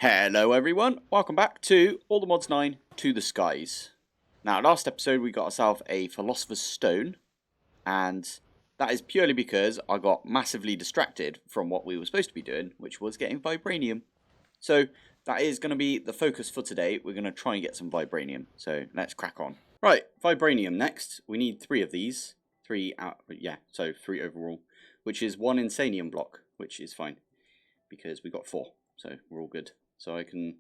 Hello everyone, welcome back to AllTheMods 9 to the Skies. Now last episode we got ourselves a Philosopher's Stone, and that is purely because I got massively distracted from what we were supposed to be doing, which was getting Vibranium. So that is going to be the focus for today. We're going to try and get some Vibranium, so let's crack on. Right, Vibranium next. We need 3 of these, 3 overall, which is 1 Insanium block, which is fine, because we got 4, so we're all good. So I can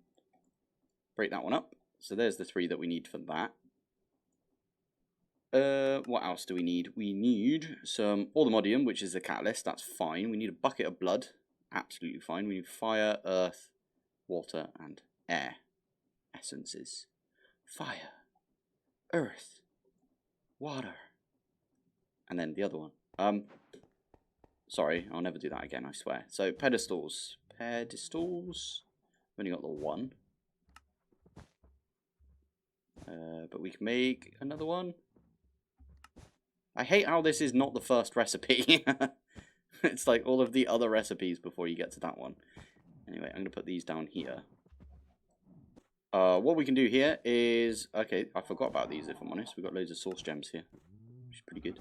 break that one up. So there's the 3 that we need for that. What else do we need? We need some allthemods, which is the catalyst. That's fine. We need a bucket of blood. Absolutely fine. We need fire, earth, water, and air essences. Fire, earth, water, and then the other one. Sorry, I'll never do that again, I swear. So pedestals. I've only got the 1. But we can make another one. I hate how this is not the first recipe. It's like all of the other recipes before you get to that one. Anyway, I'm going to put these down here. What we can do here is... Okay, I forgot about these, if I'm honest. We've got loads of source gems here, which is pretty good.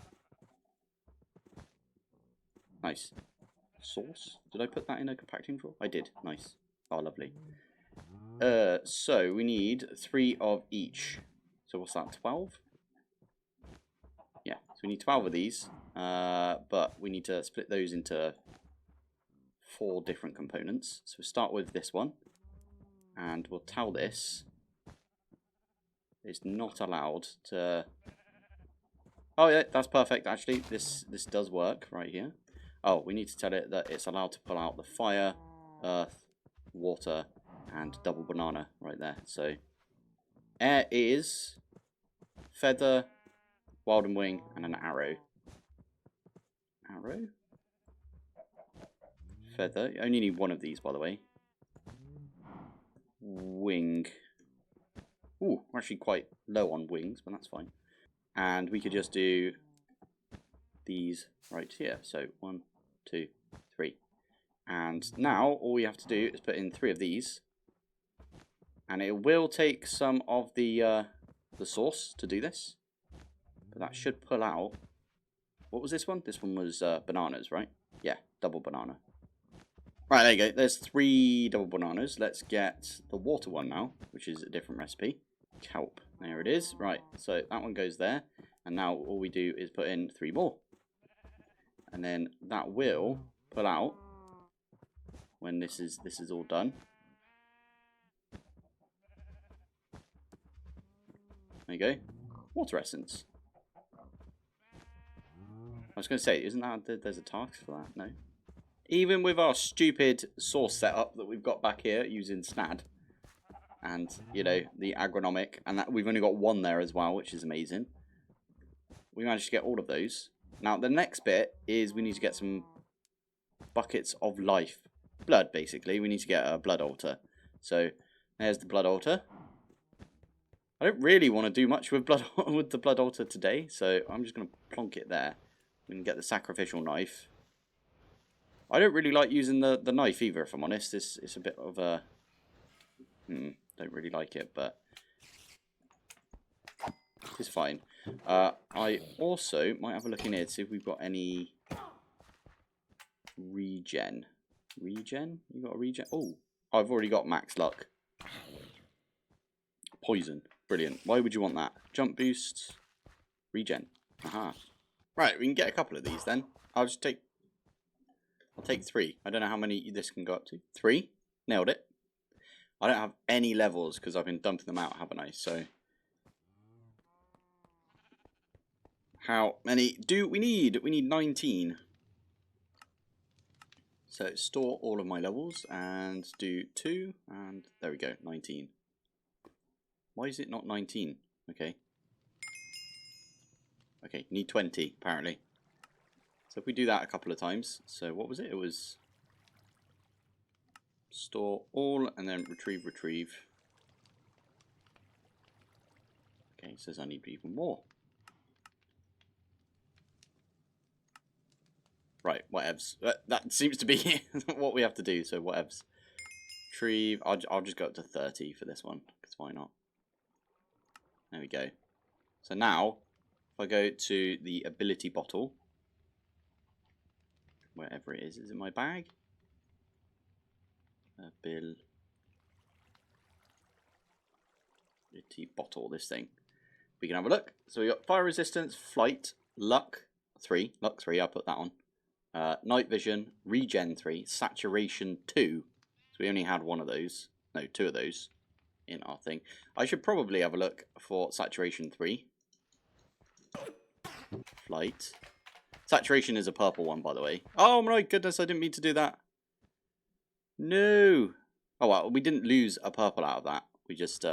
Nice. Source? Did I put that in a compacting drawer? I did. Nice. Oh, lovely. So we need 3 of each. So what's that, 12? Yeah, so we need 12 of these, but we need to split those into 4 different components. So we'll start with this one, and we'll tell this it's not allowed to... Oh yeah, that's perfect actually. This does work right here. Oh, we need to tell it that it's allowed to pull out the fire, earth, water, and double banana right there. So air is feather, wild and wing, and an arrow. Arrow? Feather. You only need 1 of these, by the way. Wing. Ooh, we're actually quite low on wings, but that's fine. And we could just do these right here. So 1, 2, 3. And now all we have to do is put in 3 of these. And it will take some of the sauce to do this. But that should pull out... What was this one? This one was bananas, right? Yeah, double banana. Right, there you go. There's 3 double bananas. Let's get the water one now, which is a different recipe. Kelp. There it is. Right, so that one goes there. And now all we do is put in 3 more. And then that will pull out when this is all done. There you go. Water essence. I was going to say, isn't that there's a task for that? No. Even with our stupid source setup that we've got back here using SNAD and, you know, the agronomic, and that we've only got 1 there as well, which is amazing. We managed to get all of those. Now, the next bit is we need to get some buckets of life. Blood, basically. We need to get a blood altar. So, there's the blood altar. I don't really want to do much with the blood altar today, so I'm just going to plonk it there. We can get the sacrificial knife. I don't really like using the knife either, if I'm honest. It's a bit of a... don't really like it, but... it's fine. I also might have a look in here to see if we've got any... regen. Regen? You got a regen? Oh, I've already got max luck. Poison. Brilliant. Why would you want that? Jump boost. Regen. Aha. Right, we can get a couple of these then. I'll take 3. I don't know how many this can go up to. 3. Nailed it. I don't have any levels because I've been dumping them out, haven't I? So, how many do we need? We need 19. So, store all of my levels and do 2. And there we go, 19. Why is it not 19? Okay. Okay, need 20, apparently. So if we do that a couple of times, so what was it? It was store all and then retrieve. Okay, it says I need even more. Right, whatevs. That seems to be what we have to do, so whatevs. retrieve. I'll just go up to 30 for this one, because why not? There we go. So now, if I go to the ability bottle, wherever it is in my bag. Ability bottle, this thing. We can have a look. So we got fire resistance, flight, luck 3, I put that on. Night vision, regen 3, saturation 2. So we only had one of those, no, 2 of those in our thing. I should probably have a look for saturation 3. Flight. Saturation is a purple one, by the way. Oh my goodness, I didn't mean to do that. No. Oh well, we didn't lose a purple out of that. We just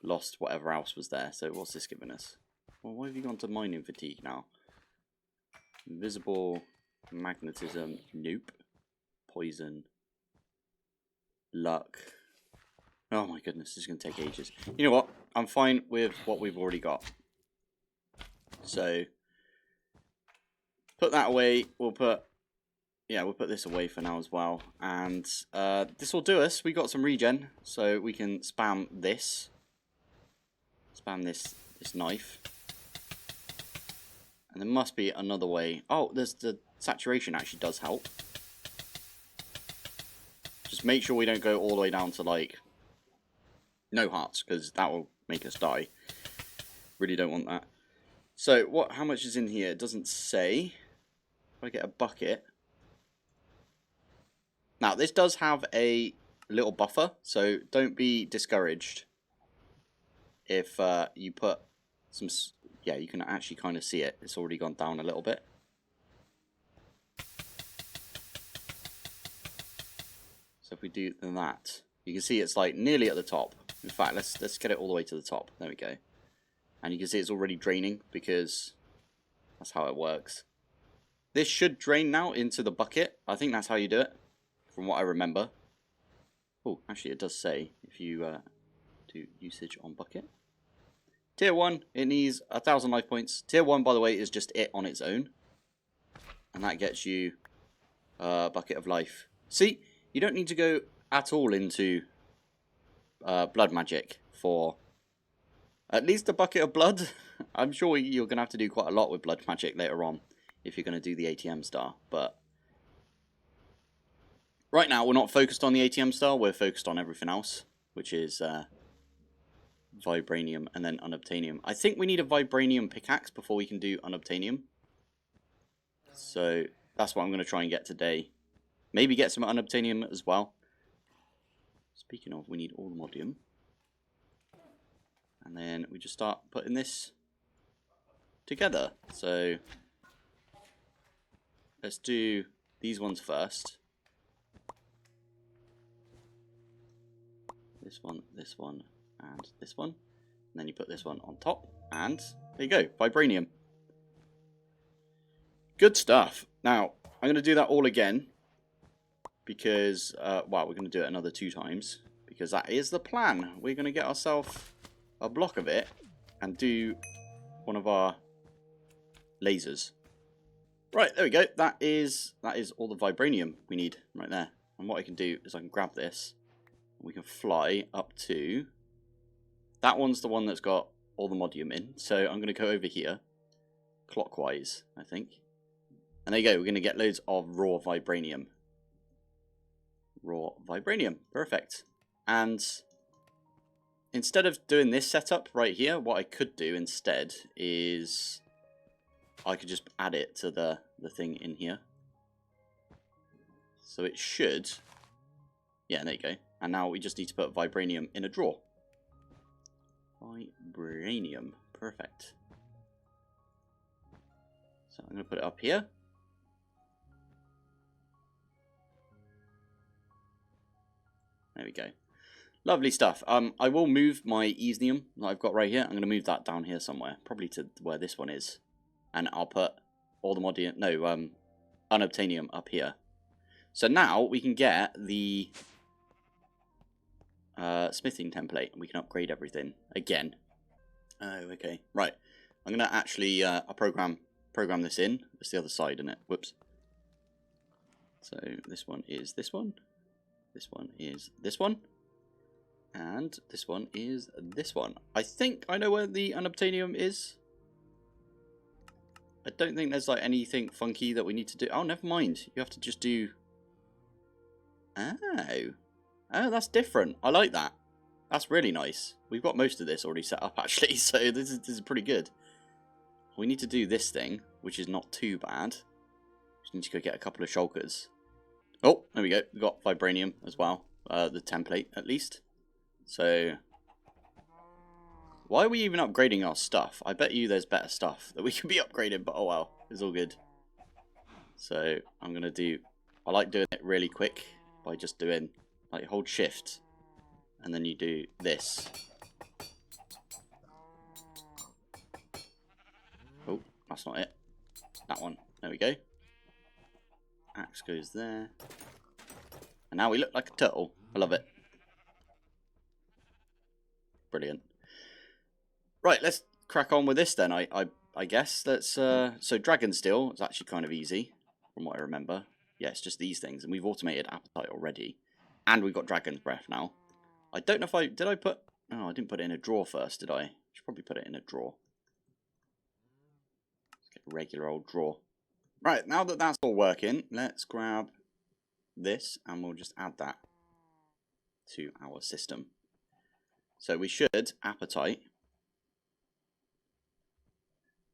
lost whatever else was there. So what's this giving us? Well, why have you gone to mining fatigue now? Invisible, magnetism, nope. Poison, luck. Oh my goodness, this is going to take ages. You know what? I'm fine with what we've already got. So, put that away. We'll put this away for now as well. And this will do us. We got some regen, so we can spam this. Spam this knife. And there must be another way. Oh, there's the saturation actually does help. Just make sure we don't go all the way down to like no hearts, because that will make us die. Really don't want that. So how much is in here? It doesn't say. If I get a bucket. Now this does have a little buffer, so don't be discouraged if you put some. Yeah, you can actually kind of see it. It's already gone down a little bit. So if we do that, you can see it's like nearly at the top. In fact, let's get it all the way to the top. There we go. And you can see it's already draining because that's how it works. This should drain now into the bucket. I think that's how you do it, from what I remember. Oh, actually it does say if you do usage on bucket. Tier 1, it needs 1,000 life points. Tier 1, by the way, is just it on its own. And that gets you a bucket of life. See, you don't need to go at all into blood magic for at least a bucket of blood. I'm sure you're going to have to do quite a lot with blood magic later on if you're going to do the ATM Star. But right now, we're not focused on the ATM Star. We're focused on everything else, which is Vibranium and then Unobtanium. I think we need a Vibranium pickaxe before we can do Unobtanium. So that's what I'm going to try and get today. Maybe get some Unobtanium as well. Speaking of, we need allthemods. And then we just start putting this together. So let's do these ones first. This one, and this one. And then you put this one on top. And there you go, Vibranium. Good stuff. Now, I'm going to do that all again. Because, well, we're going to do it another 2 times. Because that is the plan. We're going to get ourselves a block of it. And do one of our lasers. Right, there we go. That is all the Vibranium we need right there. And what I can do is I can grab this. And we can fly up to... That one's the one that's got all the modium in. So I'm going to go over here. Clockwise, I think. And there you go. We're going to get loads of raw Vibranium. Raw Vibranium. Perfect. And instead of doing this setup right here, what I could do instead is I could just add it to the thing in here. So it should... Yeah, there you go. And now we just need to put Vibranium in a drawer. Vibranium. Perfect. So I'm going to put it up here. There we go. Lovely stuff. I will move my Easnium that I've got right here. I'm going to move that down here somewhere. Probably to where this one is. And I'll put all the modium... No, Unobtanium up here. So now we can get the... smithing template, and we can upgrade everything again. Oh, okay. Right. I'm going to actually I'll program this in. It's the other side, isn't it? Whoops. So this one is this one. This one is this one. And this one is this one. I think I know where the Unobtanium is. I don't think there's like anything funky that we need to do. Oh, never mind. You have to just do... Oh. Oh, that's different. I like that. That's really nice. We've got most of this already set up, actually, so this is pretty good. We need to do this thing, which is not too bad. Just need to go get a couple of shulkers. Oh, there we go. We've got Vibranium as well. The template, at least. So... Why are we even upgrading our stuff? I bet you there's better stuff that we could be upgrading, but oh well. It's all good. So, I'm going to do... I like doing it really quick by just doing... Like, hold shift. And then you do this. Oh, that's not it. That one. There we go. Axe goes there. And now we look like a turtle. I love it. Brilliant. Right, let's crack on with this then, I guess. Let's so Dragon Steel is actually kind of easy, from what I remember. Yeah, it's just these things. And we've automated Appetite already. And we've got Dragon's Breath now. I don't know if I... Did I put... Oh, I didn't put it in a drawer first, did I? Should probably put it in a drawer. Let's get a regular old drawer. Right, now that that's all working, let's grab this and we'll just add that to our system. So we should Appetite...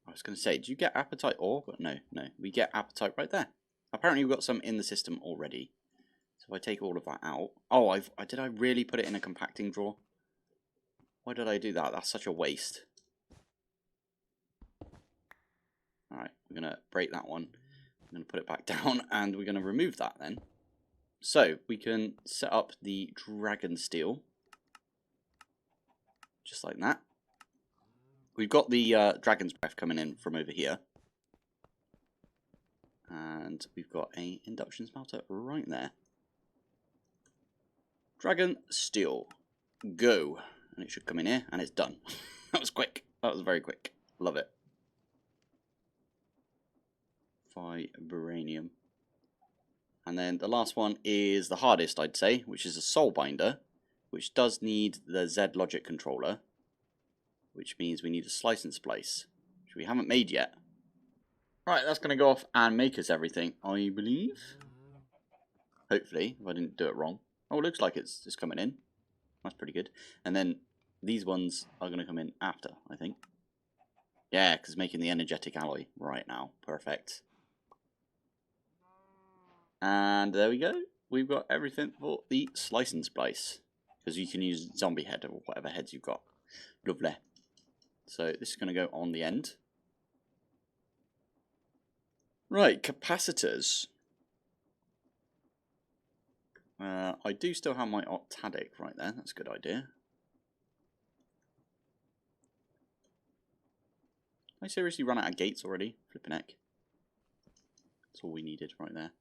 I was going to say, do you get Appetite ore? But no, we get Appetite right there. Apparently we've got some in the system already. So if I take all of that out... Oh, did I really put it in a compacting drawer? Why did I do that? That's such a waste. Alright, we're going to break that one. I'm going to put it back down and we're going to remove that then. So, we can set up the Dragon Steel. Just like that. We've got the Dragon's Breath coming in from over here. And we've got an induction smelter right there. Dragon Steel. Go. And it should come in here, and it's done. That was quick. That was very quick. Love it. Vibranium. And then the last one is the hardest, I'd say, which is a Soul Binder, which does need the Z logic controller, which means we need a slice and splice, which we haven't made yet. Right, that's going to go off and make us everything, I believe. Hopefully, if I didn't do it wrong. Oh, it looks like it's just coming in. That's pretty good. And then these ones are going to come in after, I think. Yeah, because making the energetic alloy right now. Perfect. And there we go. We've got everything for the slice and splice. Because you can use zombie head or whatever heads you've got. Lovely. So this is going to go on the end. Right, capacitors. I do still have my octadic right there. That's a good idea. I seriously run out of gates already? Flipping heck. That's all we needed right there.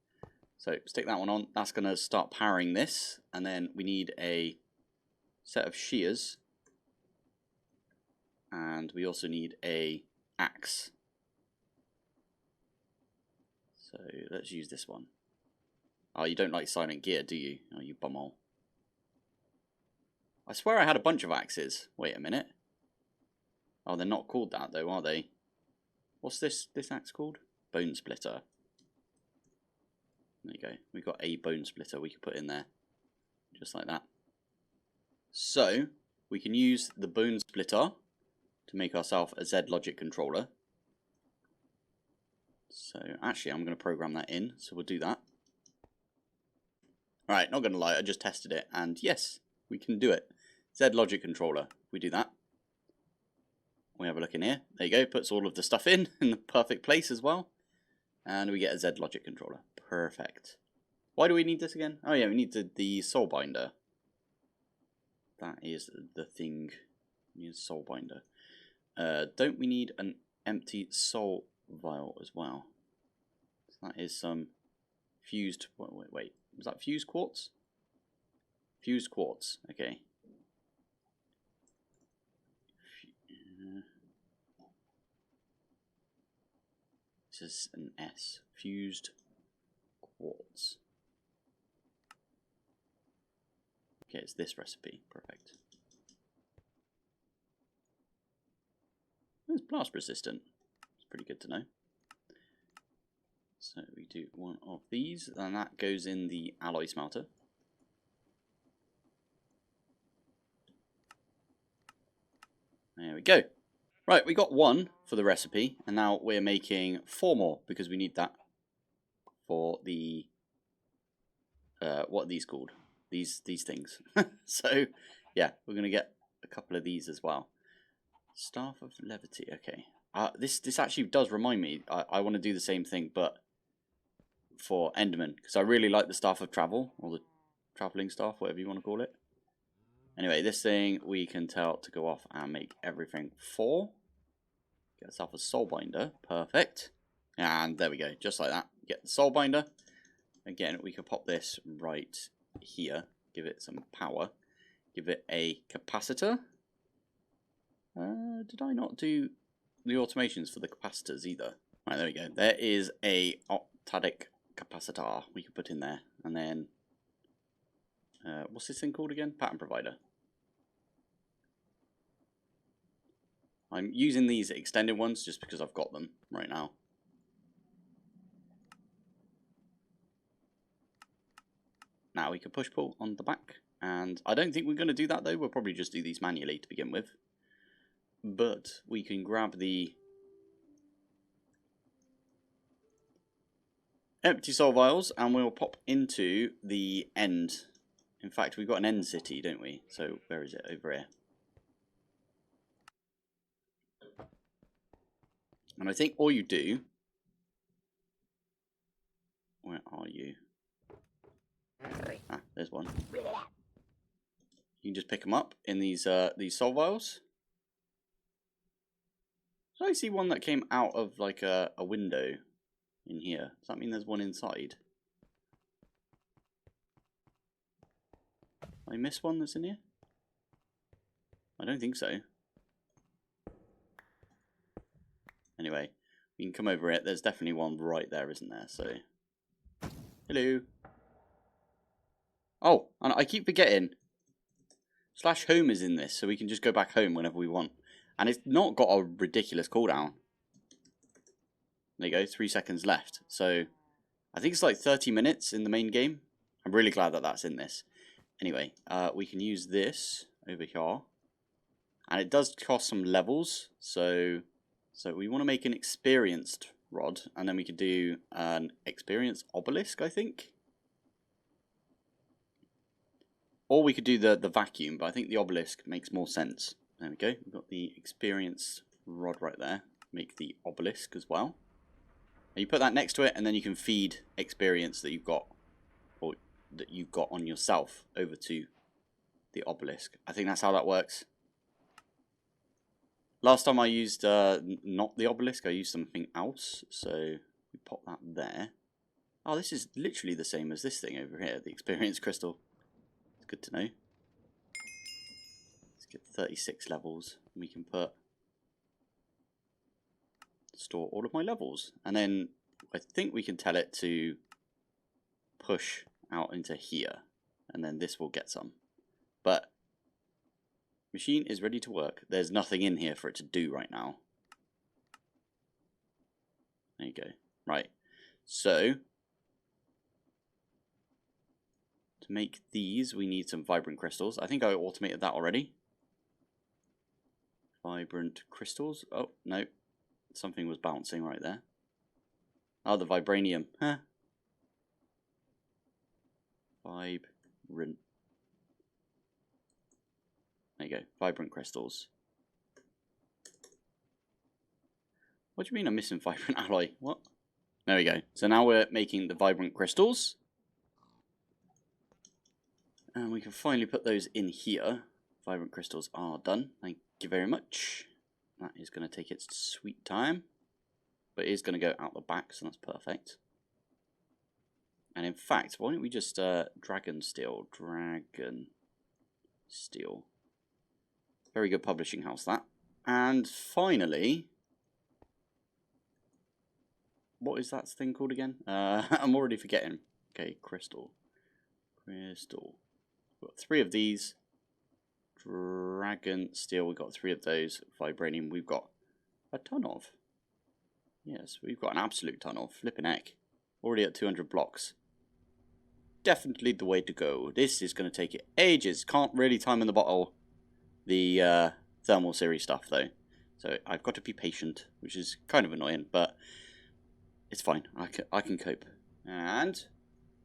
So stick that one on. That's going to start powering this. And then we need a set of shears. And we also need a axe. So let's use this one. Oh, you don't like silent gear, do you? Oh, you bumhole. I swear I had a bunch of axes. Wait a minute. Oh, they're not called that though, are they? What's this axe called? Bone splitter. There you go. We've got a bone splitter we can put in there. Just like that. So, we can use the bone splitter to make ourselves a Z logic controller. So, actually, I'm going to program that in. So, we'll do that. Alright, not going to lie, I just tested it, and yes, we can do it. Z logic controller, we do that. We have a look in here, there you go, puts all of the stuff in the perfect place as well. And we get a Z logic controller, perfect. Why do we need this again? Oh yeah, we need the soul binder. That is the thing, we need a soul binder. Don't we need an empty soul vial as well? So that is some fused, wait. Was that fused quartz? Fused quartz, okay. This is an S. Fused quartz. Okay, it's this recipe. Perfect. It's blast resistant. It's pretty good to know. So we do one of these, and that goes in the alloy smelter. There we go. Right, we got one for the recipe, and now we're making 4 more because we need that for the what are these called? These things. So yeah, we're gonna get a couple of these as well. Staff of Levity. Okay. This actually does remind me. I want to do the same thing, but for Enderman, because I really like the Staff of Travel, or the Traveling Staff, whatever you want to call it. Anyway, this thing we can tell to go off and make everything 4. Get ourselves a soul binder. Perfect. And there we go. Just like that. Get the soul binder. Again, we could pop this right here. Give it some power. Give it a capacitor. Did I not do the automations for the capacitors either? Right, there we go. There is a octadic capacitor we can put in there. And then, what's this thing called again? Pattern provider. I'm using these extended ones just because I've got them right now. Now we can push pull on the back. And I don't think we're going to do that though. We'll probably just do these manually to begin with. But we can grab the empty soul vials and we'll pop into the end. In fact, we've got an end city, don't we? So where is it? Over here. And I think all you do... Where are you? Ah, there's one. You can just pick them up in these soul vials. Did I see one that came out of like a window in here? Does that mean there's one inside? Did I miss one that's in here? I don't think so. Anyway, we can come over it. There's definitely one right there, isn't there? So, hello. Oh, and I keep forgetting. /home is in this, so we can just go back home whenever we want. And it's not got a ridiculous cooldown. There you go, 3 seconds left. So, I think it's like 30 minutes in the main game. I'm really glad that that's in this. Anyway, we can use this over here. And it does cost some levels, so we want to make an experienced rod, and then we could do an experienced obelisk, I think. Or we could do the vacuum, but I think the obelisk makes more sense. There we go. We've got the experienced rod right there. Make the obelisk as well. And you put that next to it, and then you can feed experience that you've got, or that you've got on yourself, over to the obelisk. I think that's how that works. Last time I used not the obelisk, I used something else. So we pop that there. Oh, this is literally the same as this thing over here, the experience crystal. It's good to know. Let's get 36 levels. And we can store all of my levels. And then I think we can tell it to push out into here. And then this will get some. But machine is ready to work. There's nothing in here for it to do right now. There you go. Right. So, to make these, we need some vibrant crystals. I think I automated that already. Vibrant crystals. Oh, no. Something was bouncing right there. Oh, the Vibranium. Huh. Vibrant. There you go. Vibrant crystals. What do you mean I'm missing vibrant alloy? What? There we go. So now we're making the vibrant crystals. And we can finally put those in here. Vibrant crystals are done. Thank you very much. That is going to take its sweet time. But it is going to go out the back, so that's perfect. And in fact, why don't we just Dragon Steel. Very good publishing house, that. And finally, what is that thing called again? I'm already forgetting. Okay, crystal. Where We've got 3 of these. Dragon steel, we've got 3 of those. Vibranium, we've got a ton of. Yes, we've got an absolute ton of. Flipping heck. Already at 200 blocks. Definitely the way to go. This is going to take it ages. Can't really time in the bottle the thermal series stuff though. So I've got to be patient, which is kind of annoying, but it's fine. I can cope. And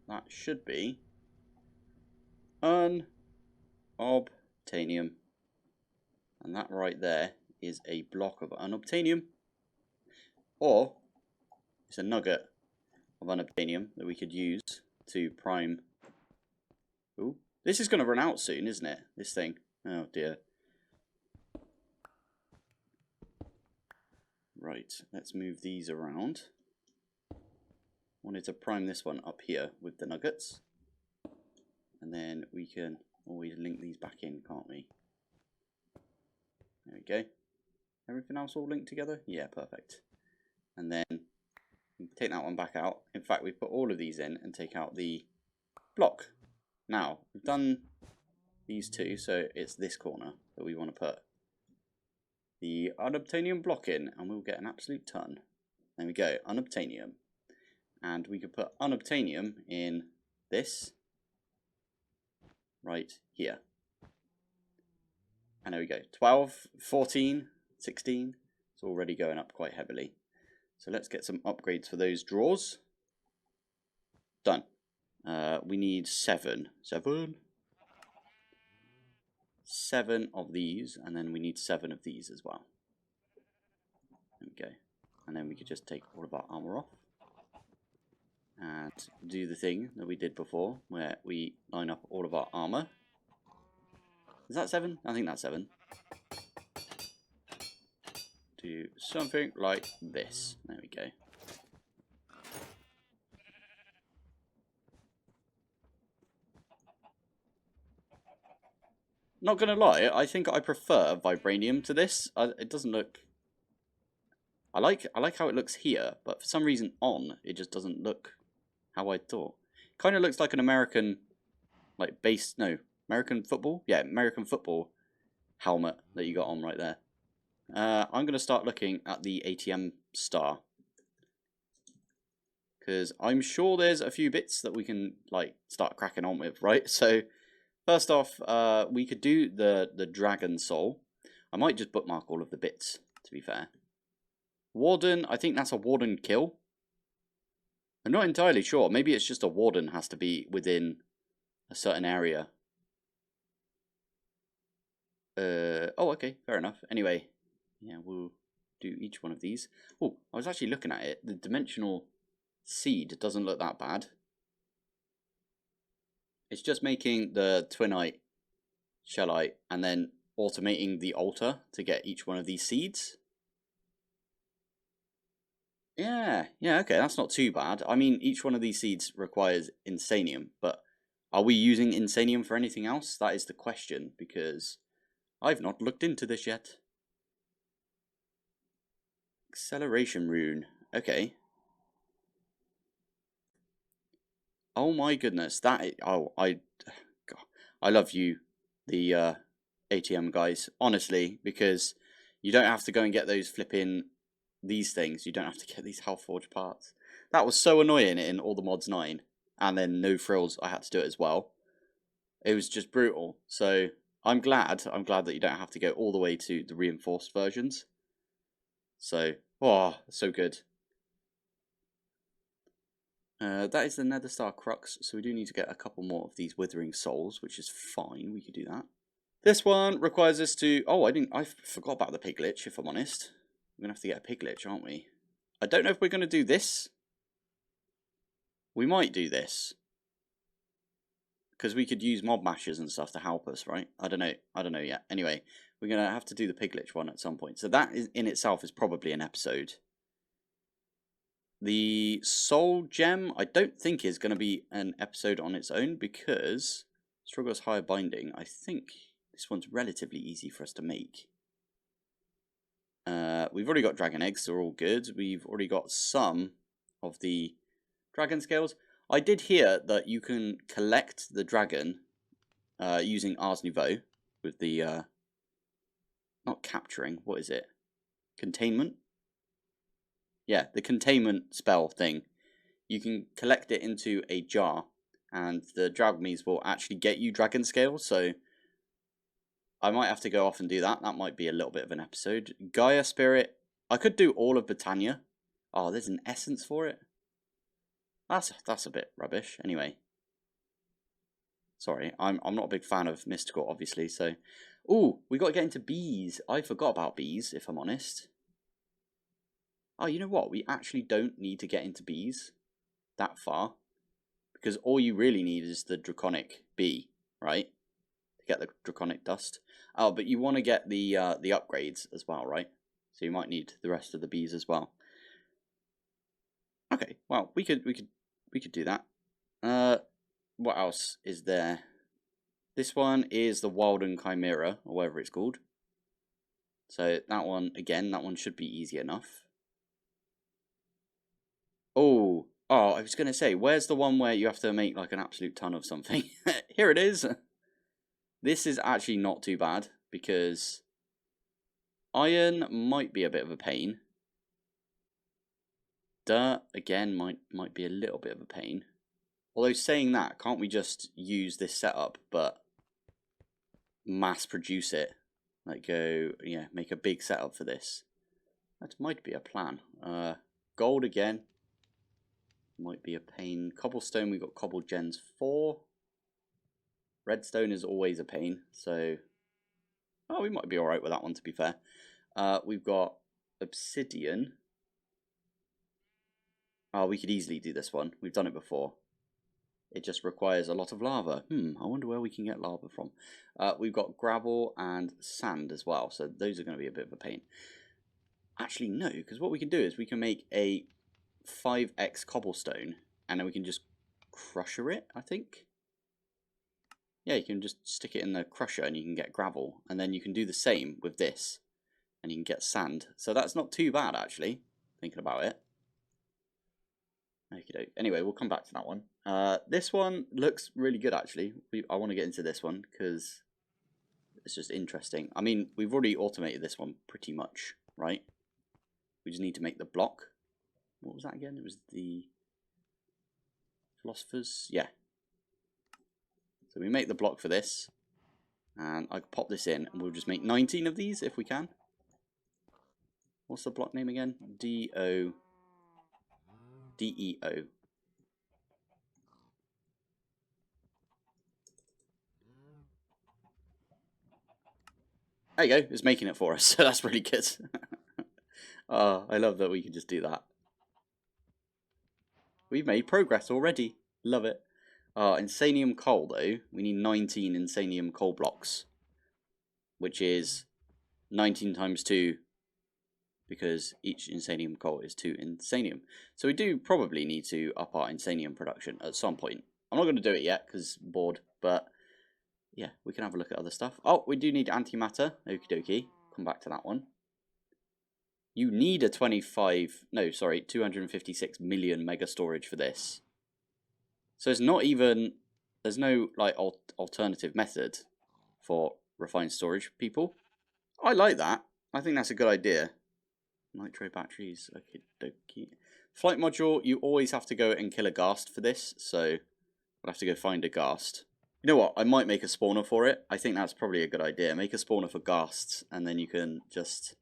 that should be Unobtanium. And that right there is a block of Unobtanium. Or it's a nugget of Unobtanium that we could use to prime. Ooh, this is going to run out soon, isn't it? This thing. Oh dear. Right, let's move these around. Wanted to prime this one up here with the nuggets. And then we can always link these back in, can't we? There we go. Everything else all linked together? Yeah, perfect. And then we can take that one back out. In fact, we put all of these in and take out the block. Now, we've done these 2, so it's this corner that we want to put the Unobtanium block in, and we'll get an absolute ton. There we go, Unobtanium. And we could put Unobtanium in this, right here. And there we go, 12, 14, 16. It's already going up quite heavily. So let's get some upgrades for those drawers. Done. We need 7 of these, and then we need 7 of these as well. There we go. And then we could just take all of our armor off and do the thing that we did before, where we line up all of our armor. Is that 7? I think that's 7. Do something like this. There we go. Not gonna lie, I think I prefer Vibranium to this. It doesn't look. I like how it looks here, but for some reason on it just doesn't look how I thought. Kind of looks like an American, like American football. Yeah, American football helmet that you got on right there. I'm gonna start looking at the ATM Star because I'm sure there's a few bits that we can like start cracking on with, right? So. First off, we could do the Dragon Soul. I might just bookmark all of the bits, to be fair. Warden, I think that's a Warden kill. I'm not entirely sure. Maybe it's just a Warden has to be within a certain area. Oh, okay, fair enough. Anyway, yeah, we'll do each one of these. Oh, I was actually looking at it. The dimensional seed doesn't look that bad. It's just making the twinite, shellite, and then automating the altar to get each one of these seeds. Yeah, okay, that's not too bad. I mean, each one of these seeds requires insanium, but are we using insanium for anything else? That is the question, because I've not looked into this yet. Acceleration rune. Okay. Oh my goodness, I love you, the ATM guys, honestly, because you don't have to go and get those flipping these things. You don't have to get these Hellforge parts. That was so annoying in All the Mods 9, and then No Frills, I had to do it as well. It was just brutal. So I'm glad that you don't have to go all the way to the reinforced versions. So, oh, so good. That is the Nether Star Crux, so we do need to get a couple more of these Withering Souls, which is fine, we could do that. This one requires us to... Oh, I forgot about the Piglich, if I'm honest. We're going to have to get a Piglich, aren't we? I don't know if we're going to do this. We might do this. Because we could use mob mashers and stuff to help us, right? I don't know yet. Anyway, we're going to have to do the Piglich one at some point. So that in itself is probably an episode. The Soul Gem, I don't think is going to be an episode on its own because Struggles Higher Binding, I think this one's relatively easy for us to make. We've already got Dragon Eggs, so we're all good. We've already got some of the Dragon Scales. I did hear that you can collect the dragon using Ars Nouveau with the not capturing. What is it? Containment. Yeah, the containment spell thing. You can collect it into a jar, and the Dragmies will actually get you dragon scales. So I might have to go off and do that. That might be a little bit of an episode. Gaia Spirit. I could do all of Botania. Oh, there's an essence for it. That's a bit rubbish. Anyway. Sorry, I'm not a big fan of mystical, obviously, so... Ooh, we got to get into bees. I forgot about bees, if I'm honest. Oh, you know what? We actually don't need to get into bees that far. Because all you really need is the draconic bee, right? To get the draconic dust. Oh, but you want to get the upgrades as well, right? So you might need the rest of the bees as well. Okay, well, we could do that. What else is there? This one is the Wilden Chimera, or whatever it's called. So that one, again, that one should be easy enough. Oh, I was going to say, where's the one where you have to make like an absolute ton of something? Here it is. This is actually not too bad, because iron might be a bit of a pain. Dirt, again, might be a little bit of a pain. Although saying that, can't we just use this setup, but mass produce it? Like go, yeah, make a big setup for this. That might be a plan. Gold again. Might be a pain. Cobblestone, we've got cobble gens 4. Redstone is always a pain, so... Oh, we might be alright with that one, to be fair. We've got obsidian. Oh, we could easily do this one. We've done it before. It just requires a lot of lava. I wonder where we can get lava from. We've got gravel and sand as well, so those are going to be a bit of a pain. Actually, no, because what we can do is we can make a 5x cobblestone, and then we can just crusher it, I think. Yeah, you can just stick it in the crusher and you can get gravel, and then you can do the same with this, and you can get sand. So that's not too bad, actually, thinking about it. Okay, anyway, we'll come back to that one. This one looks really good, actually. I want to get into this one because it's just interesting. I mean, we've already automated this one pretty much, right? We just need to make the block. What was that again? It was the philosophers. Yeah. So we make the block for this, and I can pop this in, and we'll just make 19 of these if we can. What's the block name again? D-O-D-E-O. There you go, it's making it for us, so that's really good. Oh, I love that we can just do that. We've made progress already. Love it. Insanium coal, though. We need 19 insanium coal blocks, which is 19 times 2, because each insanium coal is 2 insanium. So we do probably need to up our insanium production at some point. I'm not going to do it yet, because I'm bored, but yeah, we can have a look at other stuff. Oh, we do need antimatter. Okie dokie. Come back to that one. You need a 256 million mega storage for this. So it's not even, there's no like alternative method for refined storage, people. I like that. I think that's a good idea. Nitro batteries, okie dokie. Flight module, you always have to go and kill a ghast for this, so we'll have to go find a ghast. You know what, I might make a spawner for it. I think that's probably a good idea. Make a spawner for ghasts, and then you can just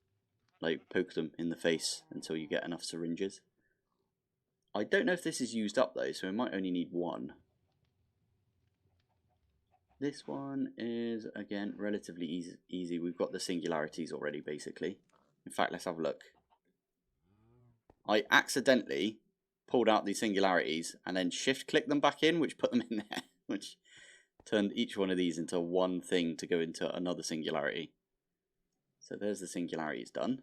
like poke them in the face until you get enough syringes. I don't know if this is used up though, so we might only need 1. This one is, again, relatively easy. We've got the singularities already, basically. In fact, let's have a look. I accidentally pulled out these singularities and then shift-clicked them back in, which put them in there, which turned each one of these into one thing to go into another singularity. So there's the singularities done.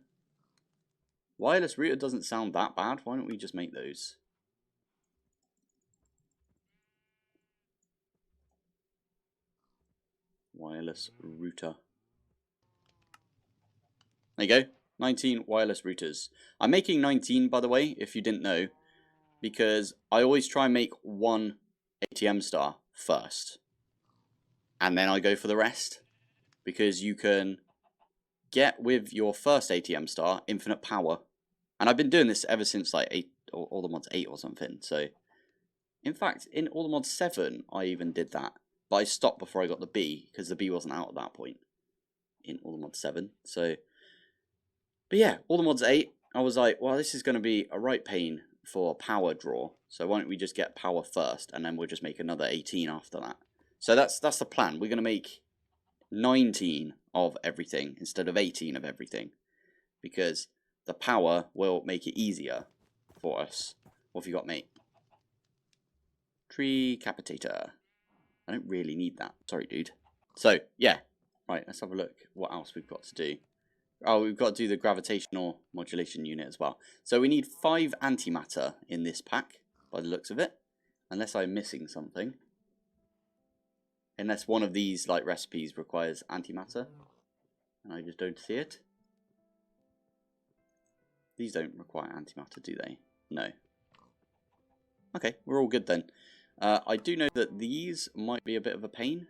Wireless router doesn't sound that bad. Why don't we just make those? Wireless router. There you go. 19 wireless routers. I'm making 19, by the way, if you didn't know, because I always try and make one ATM Star first. and then I go for the rest, because you can get with your first ATM Star infinite power, and I've been doing this ever since like 8 or all the mods 8 or something. So in fact, in all the mods 7 I even did that, but I stopped before I got the B because the B wasn't out at that point in all the mods 7. So, but yeah, all the mods 8 I was like, well, this is going to be a right pain for power draw, so why don't we just get power first, and then we'll just make another 18 after that. So that's the plan. We're going to make 19 of everything instead of 18 of everything, because the power will make it easier for us. What have you got, mate? Tree capitator. I don't really need that. Sorry, dude. So, yeah. Right, let's have a look what else we've got to do. Oh, we've got to do the gravitational modulation unit as well. So we need 5 antimatter in this pack, by the looks of it. Unless I'm missing something. Unless one of these like recipes requires antimatter, and I just don't see it. These don't require antimatter, do they? No. Okay, we're all good then. I do know that these might be a bit of a pain.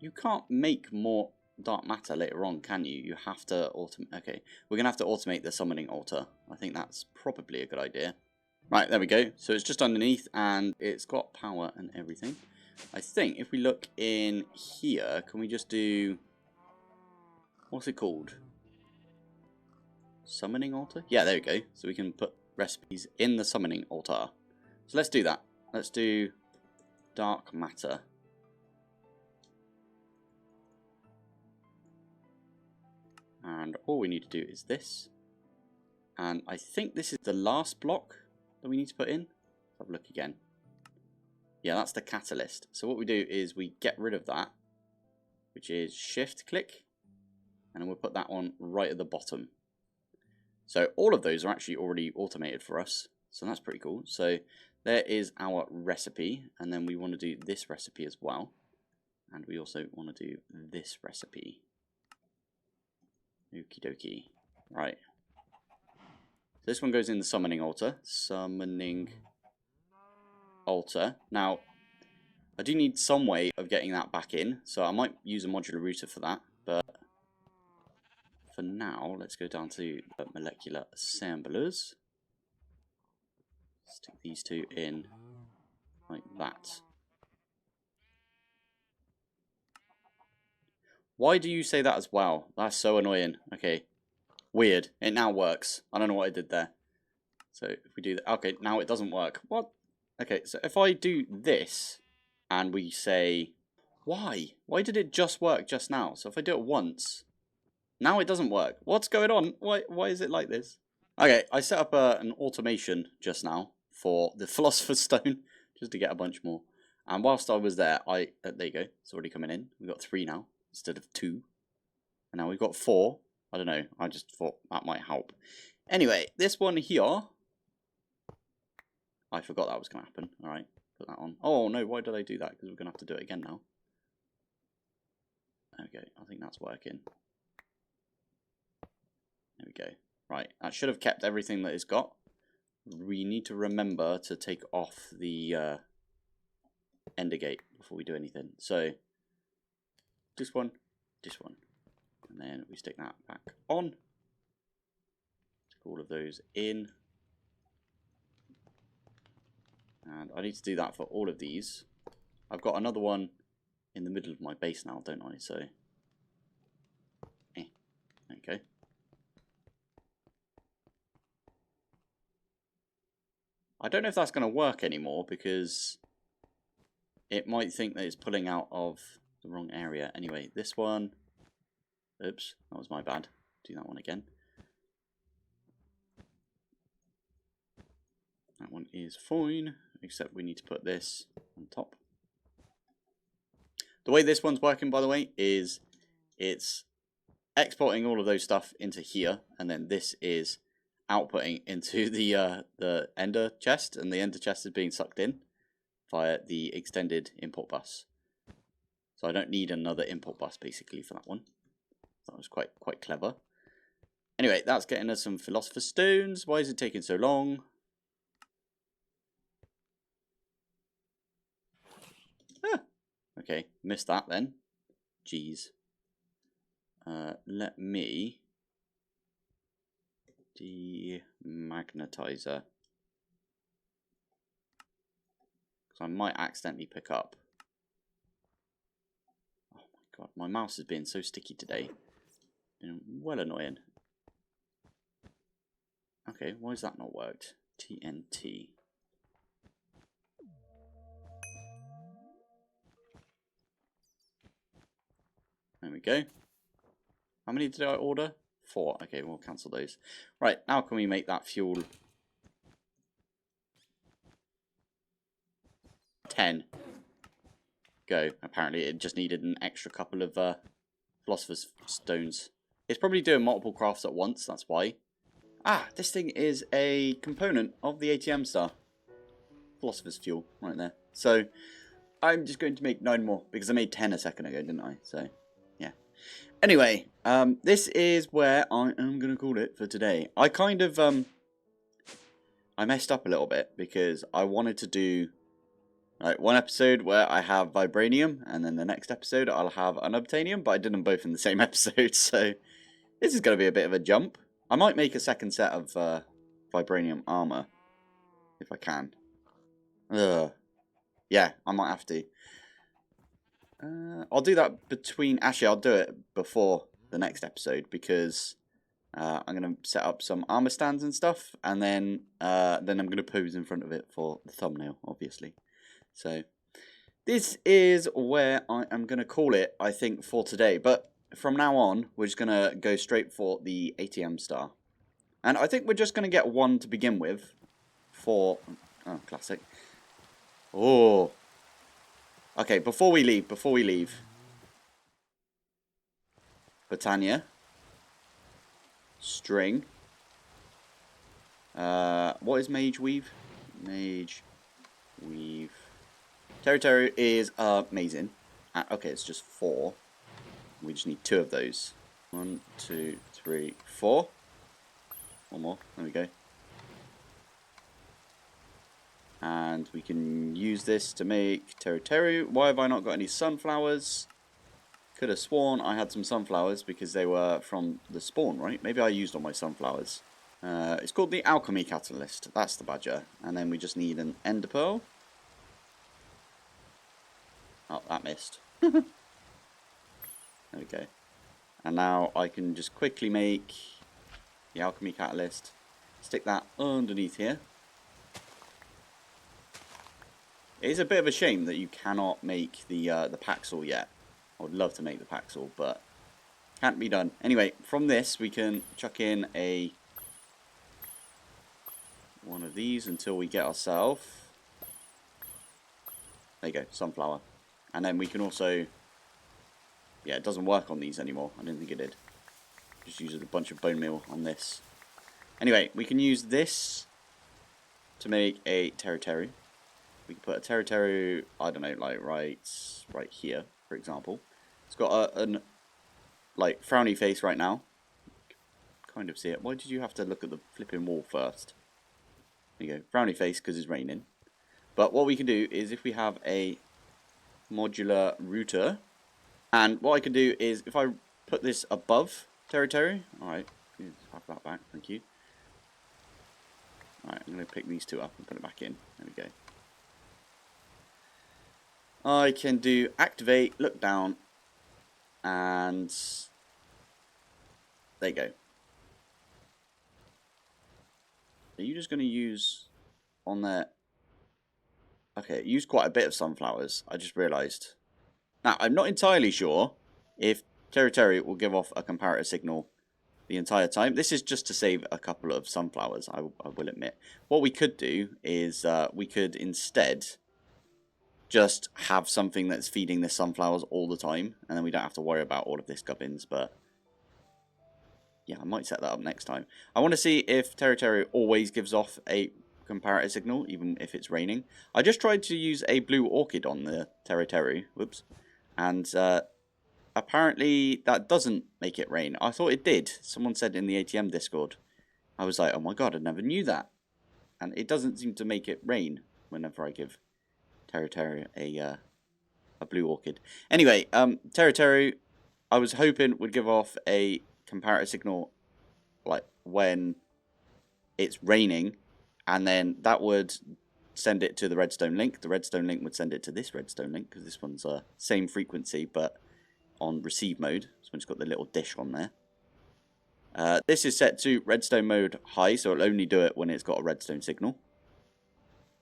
You can't make more dark matter later on, can you? You have to automate. Okay, we're going to have to automate the summoning altar. I think that's probably a good idea. Right, there we go. So it's just underneath, and it's got power and everything. I think if we look in here, can we just do... what's it called? Summoning altar? Yeah, there we go. So we can put recipes in the summoning altar. So let's do that. Let's do dark matter. And all we need to do is this. And I think this is the last block that we need to put in. Let's have a look again. Yeah, that's the catalyst. So what we do is we get rid of that, which is shift click, and then we'll put that one right at the bottom. So all of those are actually already automated for us, so that's pretty cool. So there is our recipe, and then we want to do this recipe as well, and we also want to do this recipe. Okie dokie. Right. So this one goes in the summoning altar. Summoning altar. Now, I do need some way of getting that back in, so I might use a modular router for that, but for now, let's go down to the molecular assemblers. Stick these two in like that. Why do you say that as well? That's so annoying. Okay. Weird. It now works. I don't know what I did there. So if we do that. Okay, now it doesn't work. What? Okay, so if I do this and we say, why? Why did it just work just now? So if I do it once, now it doesn't work. What's going on? Why is it like this? Okay, I set up an automation just now for the Philosopher's Stone just to get a bunch more. And whilst I was there, there you go. It's already coming in. We've got 3 now instead of 2. And now we've got 4. I don't know. I just thought that might help. Anyway, this one here. I forgot that was going to happen. Alright, put that on. Oh no, why did I do that? Because we're going to have to do it again now. Okay, I think that's working. There we go. Right, that should have kept everything that it's got. We need to remember to take off the ender gate before we do anything. So, this one. And then we stick that back on. Stick all of those in. And I need to do that for all of these. I've got another one in the middle of my base now, don't I? So, okay. I don't know if that's going to work anymore because it might think that it's pulling out of the wrong area. Anyway, this one. Oops, that was my bad. Do that one again. That one is fine, except we need to put this on top. The way this one's working, by the way, is it's exporting all of those stuff into here, and then this is outputting into the ender chest, and the ender chest is being sucked in via the extended import bus. So I don't need another import bus basically for that one. That was quite clever. Anyway, that's getting us some Philosopher's Stones. Why is it taking so long? Okay, missed that then. Jeez. Let me demagnetizer. Because I might accidentally pick up. Oh my god, my mouse has been so sticky today. Been well annoying. Okay, why has that not worked? TNT. There we go. How many did I order? 4. Okay, we'll cancel those. Right, now can we make that fuel? 10. Go. Apparently it just needed an extra couple of Philosopher's Stones. It's probably doing multiple crafts at once, that's why. Ah, this thing is a component of the ATM Star. Philosopher's Fuel, right there. So, I'm just going to make 9 more, because I made 10 a second ago, didn't I? So, yeah. Anyway, this is where I am going to call it for today. I kind of, I messed up a little bit, because I wanted to do, like, one episode where I have Vibranium, and then the next episode I'll have Unobtanium, but I did them both in the same episode, so this is going to be a bit of a jump. I might make a second set of Vibranium armor, if I can. Yeah, I might have to. I'll do that between... Actually, I'll do it before the next episode, because I'm going to set up some armor stands and stuff, and then I'm going to pose in front of it for the thumbnail, obviously. So, this is where I am going to call it, I think, for today. But from now on, we're just going to go straight for the ATM Star. And I think we're just going to get one to begin with for... Oh, classic. Oh. Okay, before we leave. Botania. String. What is Mage Weave? Mage Weave. Territory is amazing. Okay, it's just 4. We just need 2 of those. 1, 2, 3, 4. One more. There we go. And we can use this to make Teru. Why have I not got any sunflowers? Could have sworn I had some sunflowers because they were from the spawn, right? Maybe I used all my sunflowers. It's called the Alchemy Catalyst. That's the badger. And then we just need an Ender Pearl. Oh, that missed. There we go. And now I can just quickly make the Alchemy Catalyst. Stick that underneath here. It is a bit of a shame that you cannot make the Paxel yet. I would love to make the Paxel, but can't be done. Anyway, from this we can chuck in one of these until we get ourselves. There you go, sunflower. And then we can also... Yeah, it doesn't work on these anymore. I didn't think it did. Just use a bunch of bone meal on this. Anyway, we can use this to make a Teru. We can put a Teru, I don't know, like right here, for example. It's got an like frowny face right now. Kind of see it. Why did you have to look at the flipping wall first? There you go, frowny face because it's raining. But what we can do is if we have a modular router, and what I can do is if I put this above Teru, alright, have that back, thank you. Alright, I'm going to pick these 2 up and put it back in. There we go. I can do activate, look down, and there you go. Are you just going to use on there? Okay, use quite a bit of sunflowers, I just realised. Now, I'm not entirely sure if Teru will give off a comparator signal the entire time. This is just to save a couple of sunflowers, I will admit. What we could do is we could instead just have something that's feeding the sunflowers all the time, and then we don't have to worry about all of this gubbins, but yeah, I might set that up next time. I want to see if Teru always gives off a comparator signal, even if it's raining. I just tried to use a blue orchid on the Teru, whoops, and apparently that doesn't make it rain. I thought it did. Someone said in the ATM Discord. I was like, oh my god, I never knew that. And it doesn't seem to make it rain whenever I give Teru a blue orchid. Anyway, Teru I was hoping would give off a comparator signal like when it's raining, and then that would send it to the redstone link. The redstone link would send it to this redstone link, because this one's same frequency but on receive mode. So it's got the little dish on there. This is set to redstone mode high, so it'll only do it when it's got a redstone signal.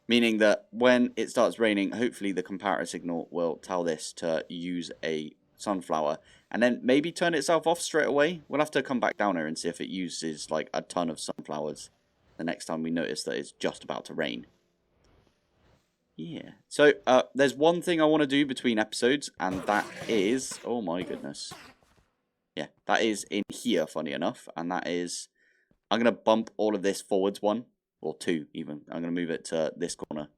Meaning that when it starts raining, hopefully the comparator signal will tell this to use a sunflower, and then maybe turn itself off straight away. We'll have to come back down here and see if it uses like a ton of sunflowers the next time we notice that it's just about to rain. Yeah. So there's one thing I want to do between episodes, and that is, oh my goodness. Yeah, that is in here, funny enough, and that is, I'm going to bump all of this forwards one, or two even. I'm going to move it to this corner.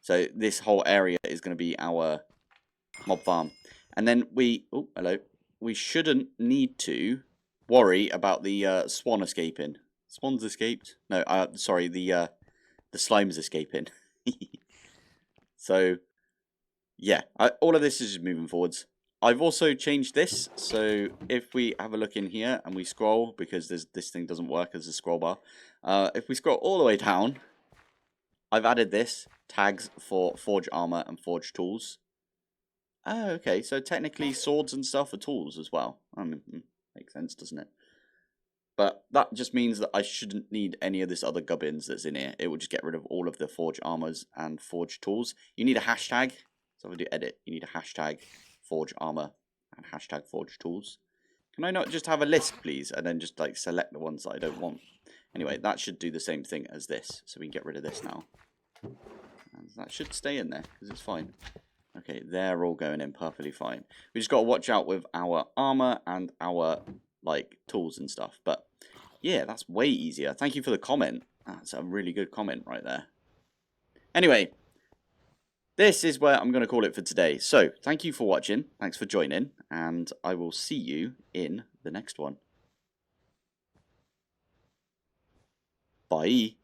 So this whole area is going to be our mob farm. And then we, oh, hello. We shouldn't need to worry about the swan escaping. Swans escaped? No, sorry, the slime's escaping. So, yeah, all of this is just moving forwards. I've also changed this, so if we have a look in here and we scroll, because this thing doesn't work as a scroll bar, if we scroll all the way down, I've added this, tags for forge armor and forge tools. Oh, okay, so technically swords and stuff are tools as well. I mean, makes sense, doesn't it? But that just means that I shouldn't need any of this other gubbins that's in here. It will just get rid of all of the forge armors and forge tools. You need a hashtag. So if I do edit, you need a hashtag forge armor and hashtag forge tools. Can I not just have a list, please? And then just like select the ones that I don't want. Anyway, that should do the same thing as this. So we can get rid of this now. And that should stay in there because it's fine. Okay, they're all going in perfectly fine. We just got to watch out with our armor and our like tools and stuff. But yeah, that's way easier. Thank you for the comment. That's a really good comment right there. Anyway, this is where I'm going to call it for today. So, thank you for watching. Thanks for joining. And I will see you in the next one. Bye.